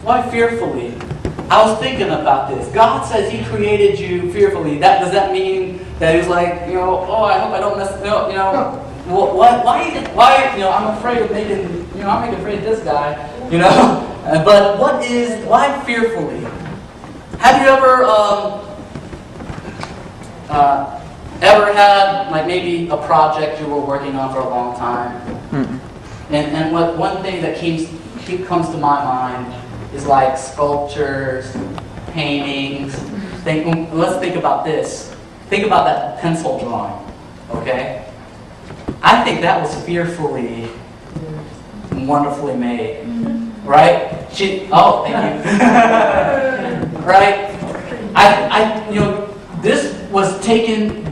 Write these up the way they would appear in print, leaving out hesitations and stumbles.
Why fearfully? I was thinking about this. God says He created you fearfully. Does that mean that He's like, oh, I hope I don't mess, what? Why? I'm afraid of making, I'm making afraid of this guy, But why fearfully? Have you ever had like maybe a project you were working on for a long time? And one thing that comes to my mind is like sculptures, paintings. Let's think about this. Think about that pencil drawing, okay? I think that was fearfully, wonderfully made, right? Thank you. Right? This was taken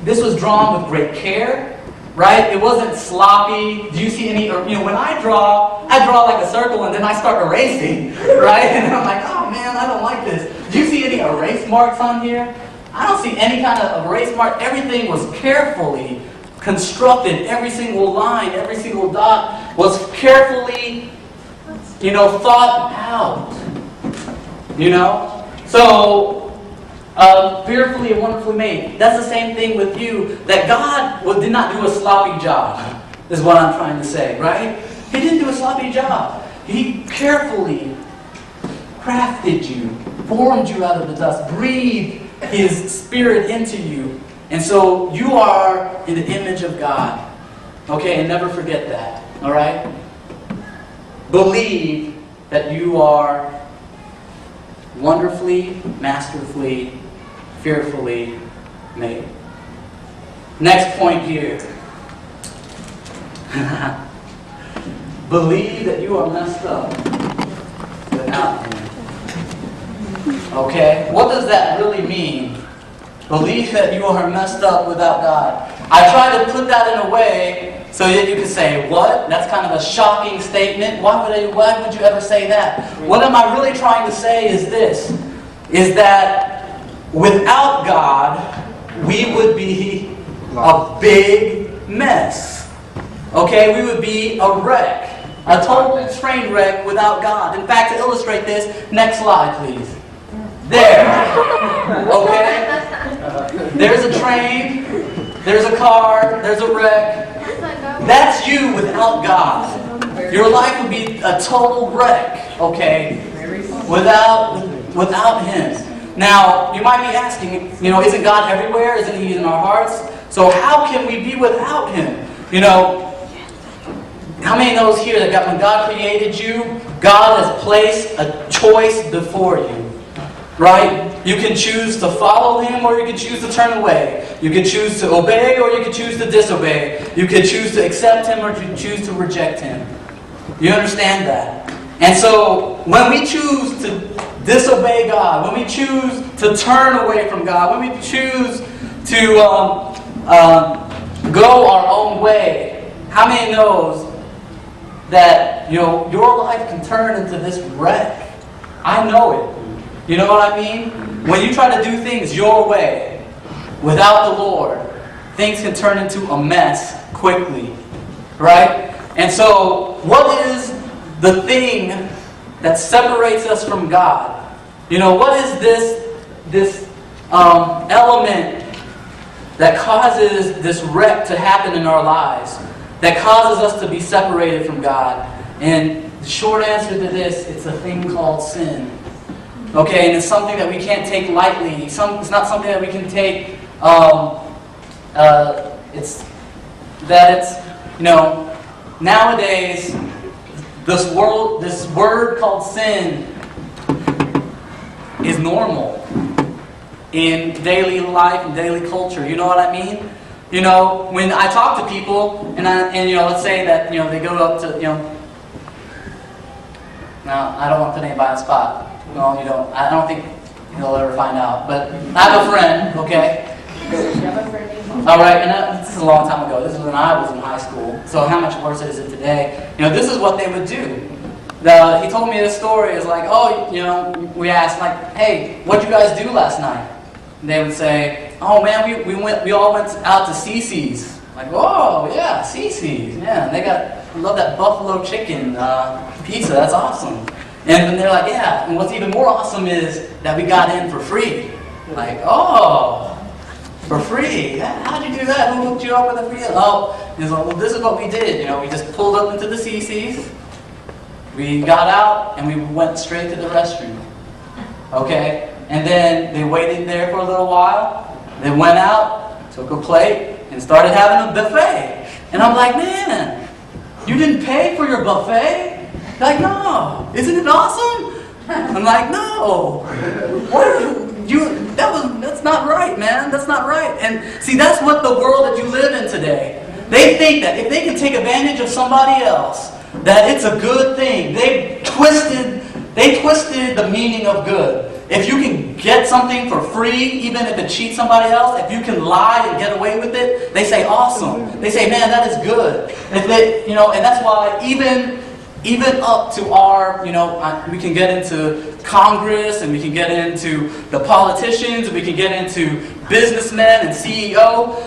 this was drawn with great care. Right? It wasn't sloppy. Do you see any, when I draw like a circle and then I start erasing, right? And I'm like, oh man, I don't like this. Do you see any erase marks on here? I don't see any kind of erase mark. Everything was carefully constructed. Every single line, every single dot was carefully, thought out. So, fearfully and wonderfully made. That's the same thing with you. That God did not do a sloppy job, is what I'm trying to say, right? He didn't do a sloppy job. He carefully crafted you, formed you out of the dust, breathed His Spirit into you. And so you are in the image of God. Okay, and never forget that. All right? Believe that you are wonderfully, masterfully, fearfully made. Next point here. Believe that you are messed up without Him. Okay? What does that really mean? Believe that you are messed up without God. I try to put that in a way so that you can say, what? That's kind of a shocking statement. Why would you ever say that? What am I really trying to say is this. Is that without God, we would be a big mess. Okay? We would be a wreck. A total train wreck without God. In fact, to illustrate this, next slide, please. There. Okay? There's a train. There's a car. There's a wreck. That's you without God. Your life would be a total wreck. Okay? Without Him. Now, you might be asking, isn't God everywhere? Isn't He in our hearts? So how can we be without Him? How many knows here that when God created you, God has placed a choice before you? Right? You can choose to follow Him or you can choose to turn away. You can choose to obey or you can choose to disobey. You can choose to accept Him or you can choose to reject Him. You understand that? And so, when we choose to disobey God, when we choose to turn away from God, when we choose to go our own way, how many knows that your life can turn into this wreck? I know it. You know what I mean? When you try to do things your way, without the Lord, things can turn into a mess quickly. Right? And so, what is the thing that separates us from God? What is this element that causes this wreck to happen in our lives? That causes us to be separated from God? And the short answer to this, it's a thing called sin. Okay, and it's something that we can't take lightly. It's not something that we can take. Nowadays, this word called sin is normal in daily life and daily culture. You know what I mean? When I talk to people, and let's say that they go up to Now I don't want to put anybody on the spot. Well, I don't think he'll ever find out. But I have a friend, okay? All right, and this is a long time ago. This is when I was in high school. So how much worse is it today? This is what they would do. He told me this story. It's like, we asked, like, hey, what'd you guys do last night? And they would say, oh man, we all went out to CiCi's. Like, oh yeah, CiCi's. Yeah, I love that buffalo chicken pizza. That's awesome. And they're like, yeah. And what's even more awesome is that we got in for free. Like, oh, for free? How'd you do that? Who hooked you up with a free? Oh, he's like, well, this is what we did. You know, we just pulled up into the CC's. We got out and we went straight to the restroom. Okay? And then they waited there for a little while. They went out, took a plate, and started having a buffet. And I'm like, man, you didn't pay for your buffet? They're like, no. Isn't it awesome? I'm like, no. That's not right, man. That's not right. And see, that's what the world that you live in today. They think that if they can take advantage of somebody else, that it's a good thing. They twisted the meaning of good. If you can get something for free, even if it cheats somebody else, if you can lie and get away with it, they say awesome. They say, man, that is good. And that's why even up to our, we can get into Congress, and we can get into the politicians, and we can get into businessmen and CEO.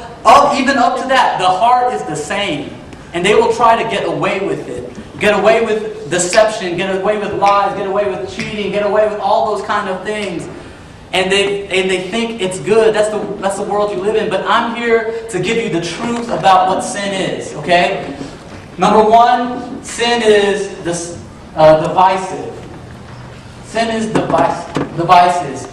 Even up to that, the heart is the same. And they will try to get away with it. Get away with deception, get away with lies, get away with cheating, get away with all those kind of things. And they think it's good. That's the world you live in. But I'm here to give you the truth about what sin is, okay? Number one, sin is divisive. Sin is devices.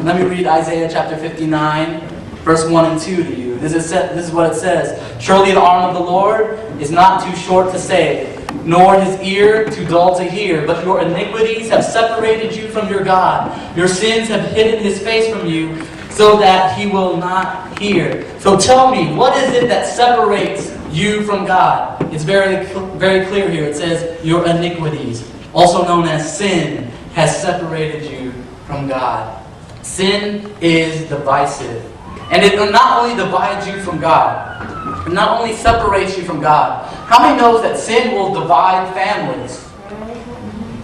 Let me read Isaiah chapter 59, verse 1 and 2 to you. This is what it says. Surely the arm of the Lord is not too short to save, nor his ear too dull to hear. But your iniquities have separated you from your God. Your sins have hidden his face from you, so that he will not hear. So tell me, what is it that separates you from God? It's very, very clear here. It says, your iniquities, also known as sin, has separated you from God. Sin is divisive. And it not only divides you from God, it not only separates you from God. How many knows that sin will divide families?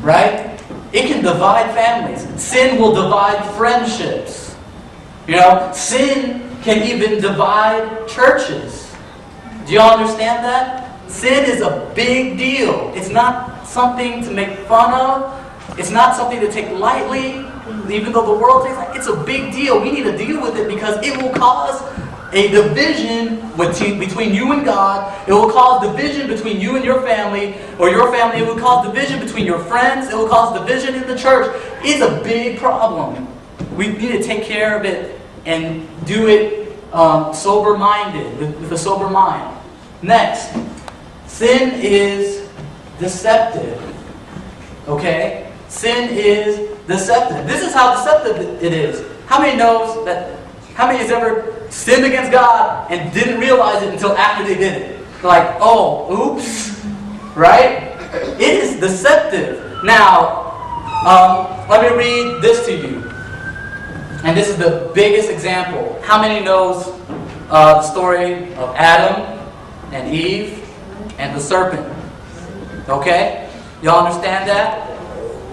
Right? It can divide families. Sin will divide friendships. Sin can even divide churches. Do you all understand that? Sin is a big deal. It's not something to make fun of. It's not something to take lightly. Even though the world thinks like it's a big deal, we need to deal with it because it will cause a division between you and God. It will cause division between you and your family, or your family. It will cause division between your friends. It will cause division in the church. It's a big problem. We need to take care of it and do it sober-minded, with a sober mind. Next, sin is deceptive. Okay? Sin is deceptive. This is how deceptive it is. How many has ever sinned against God and didn't realize it until after they did it? Like, oh, oops. Right? It is deceptive. Now, let me read this to you. And this is the biggest example. How many knows the story of Adam and Eve and the serpent? Okay? Y'all understand that?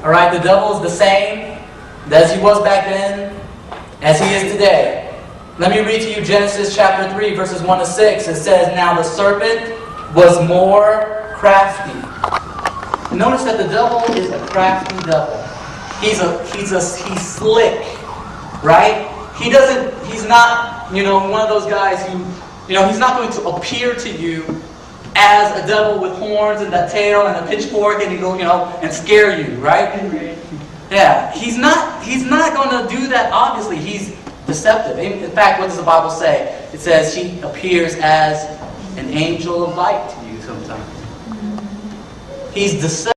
Alright, the devil is the same as he was back then, as he is today. Let me read to you Genesis chapter 3, verses 1 to 6. It says, now the serpent was more crafty. Notice that the devil is a crafty devil. He's slick, right? He's not, one of those guys who, he's not going to appear to you as a devil with horns and that tail and a pitchfork and and scare you, right? Yeah, he's not going to do that. Obviously, he's deceptive. In fact, what does the Bible say? It says he appears as an angel of light to you sometimes. He's deceptive.